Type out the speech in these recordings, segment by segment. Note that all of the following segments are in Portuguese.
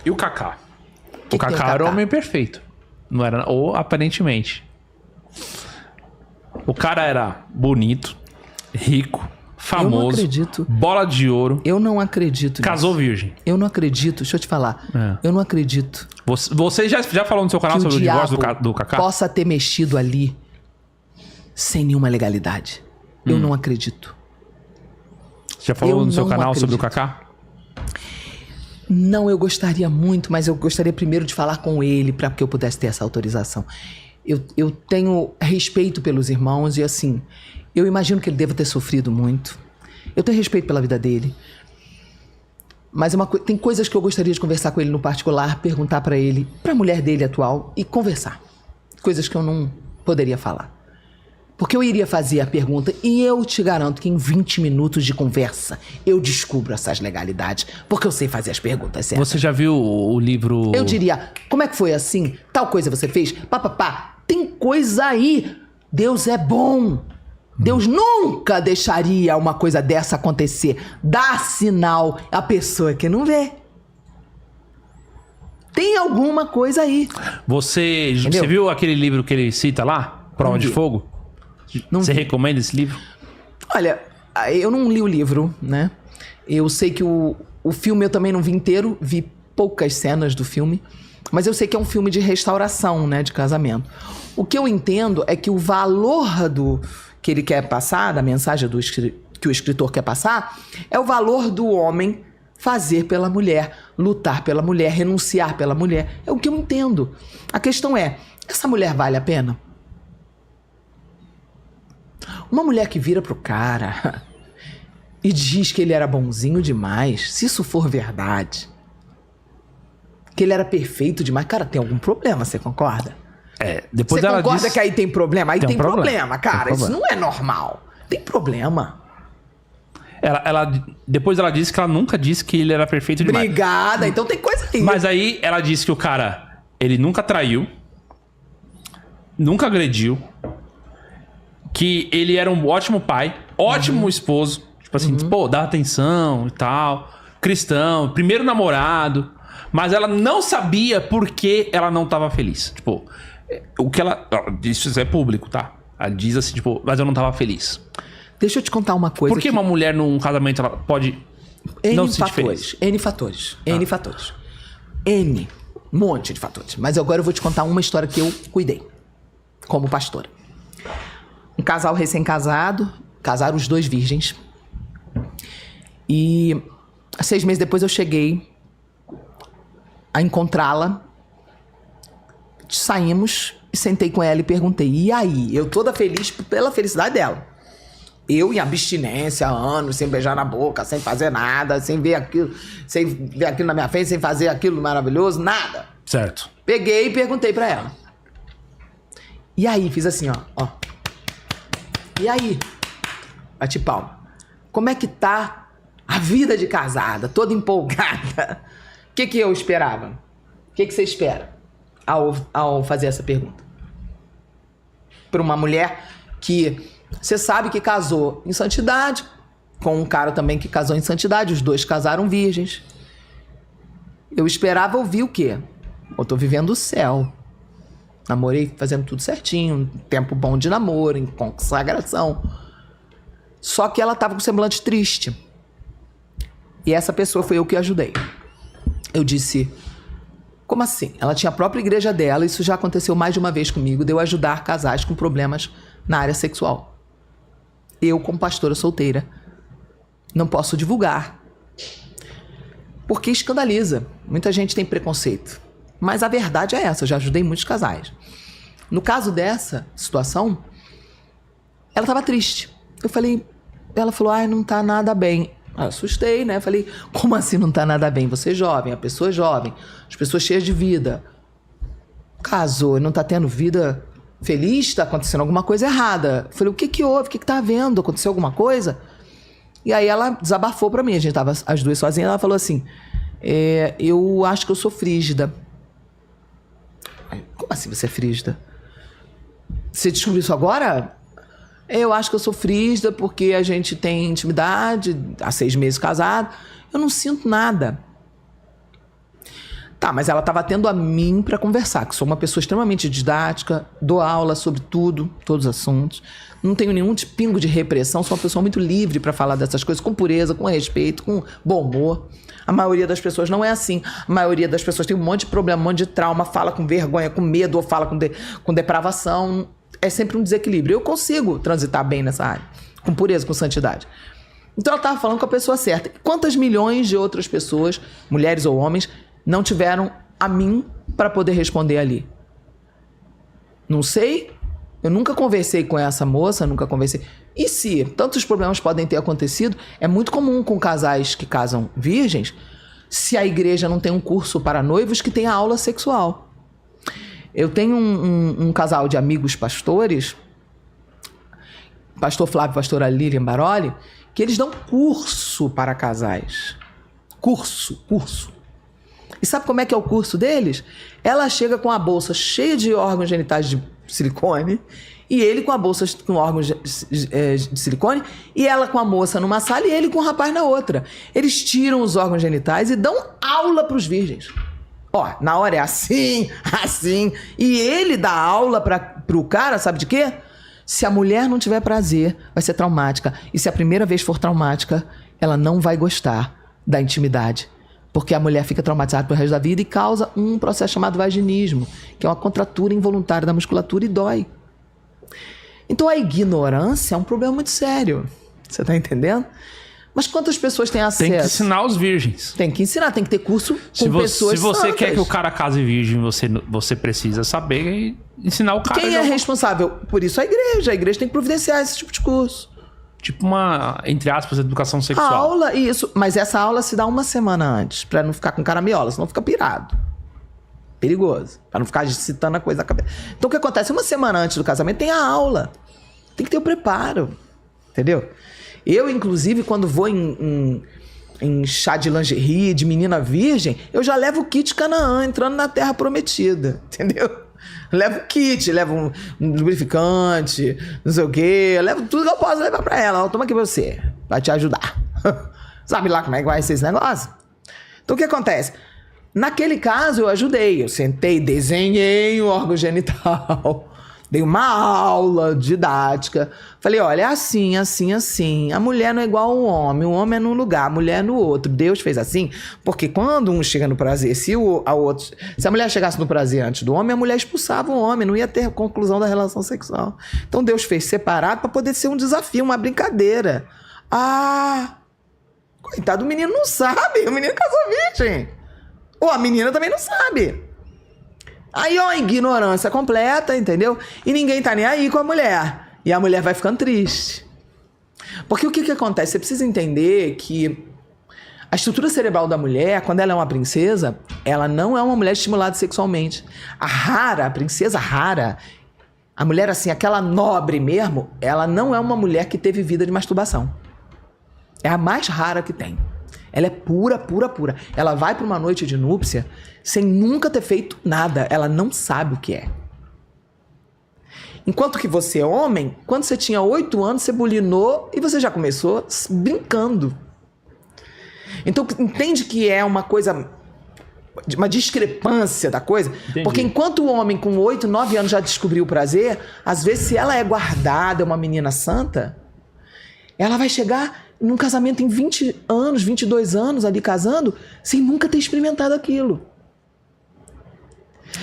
E o Kaká? Que O Kaká era o homem perfeito. Não era, ou aparentemente. O cara era bonito, rico, famoso. Eu não acredito. Bola de ouro. Eu não acredito Casou nisso. virgem. Eu não acredito. Deixa eu te falar. Eu não acredito. Você já falou no seu canal Que sobre o divórcio diabo do Kaká? possa ter mexido ali sem nenhuma legalidade. Eu não acredito. Já falou Eu no seu não canal sobre o acredito. Kaká? Não, eu gostaria muito, mas eu gostaria primeiro de falar com ele para que eu pudesse ter essa autorização. Eu tenho respeito pelos irmãos e assim, eu imagino que ele deva ter sofrido muito. Eu tenho respeito pela vida dele. Mas tem coisas que eu gostaria de conversar com ele no particular, perguntar para ele, para a mulher dele atual e conversar. Coisas que eu não poderia falar. Porque eu iria fazer a pergunta e eu te garanto que em 20 minutos de conversa eu descubro essas legalidades, porque eu sei fazer as perguntas certas. Você já viu o livro... Eu diria, como é que foi assim? Tal coisa você fez? Pá. Tem coisa aí. Deus é bom. Deus nunca deixaria uma coisa dessa acontecer. Dá sinal à pessoa que não vê. Tem alguma coisa aí. Você Entendeu? viu aquele livro que ele cita lá? Prova Não de vi. Fogo? Não Você vi. recomenda esse livro? Olha, eu não li o livro, né? Eu sei que o filme eu também não vi inteiro, vi poucas cenas do filme, mas eu sei que é um filme de restauração, né, de casamento. O que eu entendo é que o valor que ele quer passar, da mensagem que o escritor quer passar, é o valor do homem fazer pela mulher, lutar pela mulher, renunciar pela mulher. É o que eu entendo. A questão é, essa mulher vale a pena? Uma mulher que vira pro cara e diz que ele era bonzinho demais, se isso for verdade, que ele era perfeito demais, cara, tem algum problema, você concorda? Depois Você ela concorda disse... que aí tem problema? Aí Tem um tem problema. problema, cara. Tem Isso problema. não é normal. Tem problema. Depois ela disse que ela nunca disse que ele era perfeito demais. Obrigada. Então tem coisa aí. Mas aí ela disse que o cara, ele nunca traiu, nunca agrediu, que ele era um ótimo pai, ótimo esposo, tipo assim, pô, dá atenção e tal, cristão, primeiro namorado, mas ela não sabia por que ela não tava feliz. Tipo, o que ela... Isso é público, tá? Ela diz assim, tipo, mas eu não tava feliz. Deixa eu te contar uma coisa. Por que uma mulher num casamento ela pode não se sentir feliz? N fatores. N. Monte de fatores. Mas agora eu vou te contar uma história que eu cuidei como pastora. Um casal recém-casado, casaram os dois virgens. E 6 meses depois eu cheguei a encontrá-la. Saímos e sentei com ela e perguntei, e aí? Eu toda feliz pela felicidade dela. Eu em abstinência há anos, sem beijar na boca, sem fazer nada, sem ver aquilo na minha frente, sem fazer aquilo maravilhoso, nada. Certo. Peguei e perguntei pra ela. E aí? Fiz assim, ó. E aí? Bati palma. Como é que tá a vida de casada? Toda empolgada. O que eu esperava? O que você espera ao fazer essa pergunta? Pra uma mulher que você sabe que casou em santidade, com um cara também que casou em santidade, os dois casaram virgens. Eu esperava ouvir o quê? Eu tô vivendo o céu. Namorei fazendo tudo certinho, um tempo bom de namoro, em consagração. Só que ela tava com semblante triste. E essa pessoa foi eu que ajudei. Eu disse, como assim? Ela tinha a própria igreja dela, isso já aconteceu mais de uma vez comigo, de eu ajudar casais com problemas na área sexual. Eu, como pastora solteira, não posso divulgar. Porque escandaliza. Muita gente tem preconceito. Mas a verdade é essa, eu já ajudei muitos casais. No caso dessa situação, ela estava triste. Ela falou, ai, não tá nada bem. Eu assustei, né? Falei, como assim não tá nada bem? Você é jovem, a pessoa é jovem, as pessoas cheias de vida. Casou e não tá tendo vida feliz, tá acontecendo alguma coisa errada. Falei, o que houve? O que tá havendo? Aconteceu alguma coisa? E aí ela desabafou pra mim, a gente tava as duas sozinhas, ela falou assim, eu acho que eu sou frígida. Como assim você é frígida? Você descobriu isso agora? Eu acho que eu sou frígida porque a gente tem intimidade, há 6 meses casado. Eu não sinto nada. Tá, mas ela tava tendo a mim pra conversar, que sou uma pessoa extremamente didática, dou aula sobre tudo, todos os assuntos. Não tenho nenhum pingo de repressão, sou uma pessoa muito livre pra falar dessas coisas, com pureza, com respeito, com bom humor. A maioria das pessoas não é assim. A maioria das pessoas tem um monte de problema, um monte de trauma, fala com vergonha, com medo, ou fala com depravação. É sempre um desequilíbrio. Eu consigo transitar bem nessa área, com pureza, com santidade. Então ela estava falando com a pessoa certa. Quantas milhões de outras pessoas, mulheres ou homens, não tiveram a mim para poder responder ali? Não sei. Eu nunca conversei com essa moça, nunca conversei. E se tantos problemas podem ter acontecido, é muito comum com casais que casam virgens, se a igreja não tem um curso para noivos que tenha aula sexual. Eu tenho um casal de amigos pastores, pastor Flávio e pastora Lilian Baroli, que eles dão curso para casais. Curso. E sabe como é que é o curso deles? Ela chega com a bolsa cheia de órgãos genitais de silicone, e ele com a bolsa com órgãos de silicone, e ela com a moça numa sala e ele com o rapaz na outra. Eles tiram os órgãos genitais e dão aula para os virgens. Ó, na hora é assim. E ele dá aula pro cara, sabe de quê? Se a mulher não tiver prazer, vai ser traumática. E se a primeira vez for traumática, ela não vai gostar da intimidade. Porque a mulher fica traumatizada pro resto da vida e causa um processo chamado vaginismo, que é uma contratura involuntária da musculatura e dói. Então a ignorância é um problema muito sério. Você tá entendendo? Mas quantas pessoas têm acesso? Tem que ensinar os virgens. Tem que ensinar, tem que ter curso com pessoas Se você santas. quer que o cara case virgem, você precisa saber e ensinar o cara. Quem é responsável por isso? A igreja. A igreja tem que providenciar esse tipo de curso. Tipo uma, entre aspas, educação sexual. A aula, isso. Mas essa aula se dá uma semana antes, pra não ficar com caramiola, senão fica pirado. Perigoso. Pra não ficar citando a coisa na cabeça. Então o que acontece? Uma semana antes do casamento tem a aula. Tem que ter o preparo. Entendeu? Eu, inclusive, quando vou em chá de lingerie, de menina virgem, eu já levo o kit Canaã, entrando na terra prometida. Entendeu? Levo o kit, levo um lubrificante, não sei o quê. Eu levo tudo que eu posso levar pra ela. Ó, toma aqui pra você. Vai te ajudar. Sabe lá como é que vai ser esse negócio? Então o que acontece? Naquele caso eu ajudei. Eu sentei, desenhei o órgão genital. Dei uma aula didática. Falei, olha, é assim. A mulher não é igual ao homem. O homem é num lugar, a mulher é no outro. Deus fez assim, porque quando um chega no prazer, se a mulher chegasse no prazer antes do homem, a mulher expulsava o homem, não ia ter conclusão da relação sexual. Então Deus fez separado para poder ser um desafio, uma brincadeira. Ah, coitado, o menino não sabe. O menino casou virgem. Ou a menina também não sabe. Aí, ó, ignorância completa, entendeu? E ninguém tá nem aí com a mulher. E a mulher vai ficando triste. Porque o que acontece? Você precisa entender que a estrutura cerebral da mulher, quando ela é uma princesa, ela não é uma mulher estimulada sexualmente. A princesa rara, a mulher assim, aquela nobre mesmo, ela não é uma mulher que teve vida de masturbação. É a mais rara que tem. Ela é pura. Ela vai para uma noite de núpcia sem nunca ter feito nada. Ela não sabe o que é. Enquanto que você é homem, quando você tinha 8 anos, você bulinou e você já começou brincando. Então, entende que é uma coisa, uma discrepância da coisa? Entendi. Porque enquanto o homem com 8, 9 anos já descobriu o prazer, às vezes, se ela é guardada, é uma menina santa, ela vai chegar num casamento em 20 anos, 22 anos ali casando, sem nunca ter experimentado aquilo.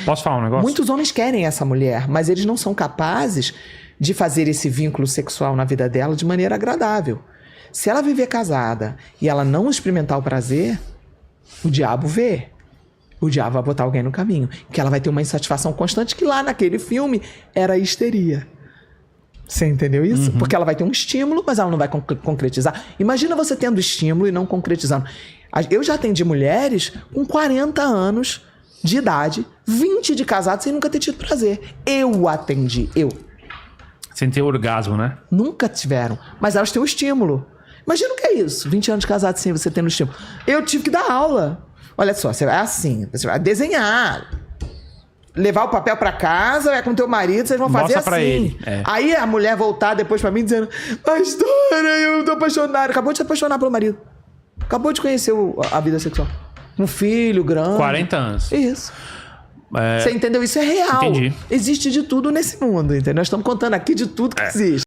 Posso falar um negócio? Muitos homens querem essa mulher, mas eles não são capazes de fazer esse vínculo sexual na vida dela de maneira agradável. Se ela viver casada e ela não experimentar o prazer, o diabo vê. O diabo vai botar alguém no caminho. Que ela vai ter uma insatisfação constante, que lá naquele filme era a histeria. Você entendeu isso? Uhum. Porque ela vai ter um estímulo, mas ela não vai concretizar. Imagina você tendo estímulo e não concretizando. Eu já atendi mulheres com 40 anos de idade, 20 de casado, sem nunca ter tido prazer. Eu atendi, Sem ter orgasmo, né? Nunca tiveram, mas elas têm um estímulo. Imagina o que é isso, 20 anos de casado sem você tendo estímulo. Eu tive que dar aula. Olha só, você vai assim, você vai desenhar, levar o papel pra casa, vai com teu marido, vocês vão fazer assim. Pra ele. É. Aí a mulher voltar depois pra mim dizendo, pastora, eu tô apaixonada. Acabou de se apaixonar pelo marido. Acabou de conhecer a vida sexual. um filho grande. 40 anos. Isso. Você entendeu? Isso é real. Entendi. Existe de tudo nesse mundo, entendeu? Nós estamos contando aqui de tudo que existe.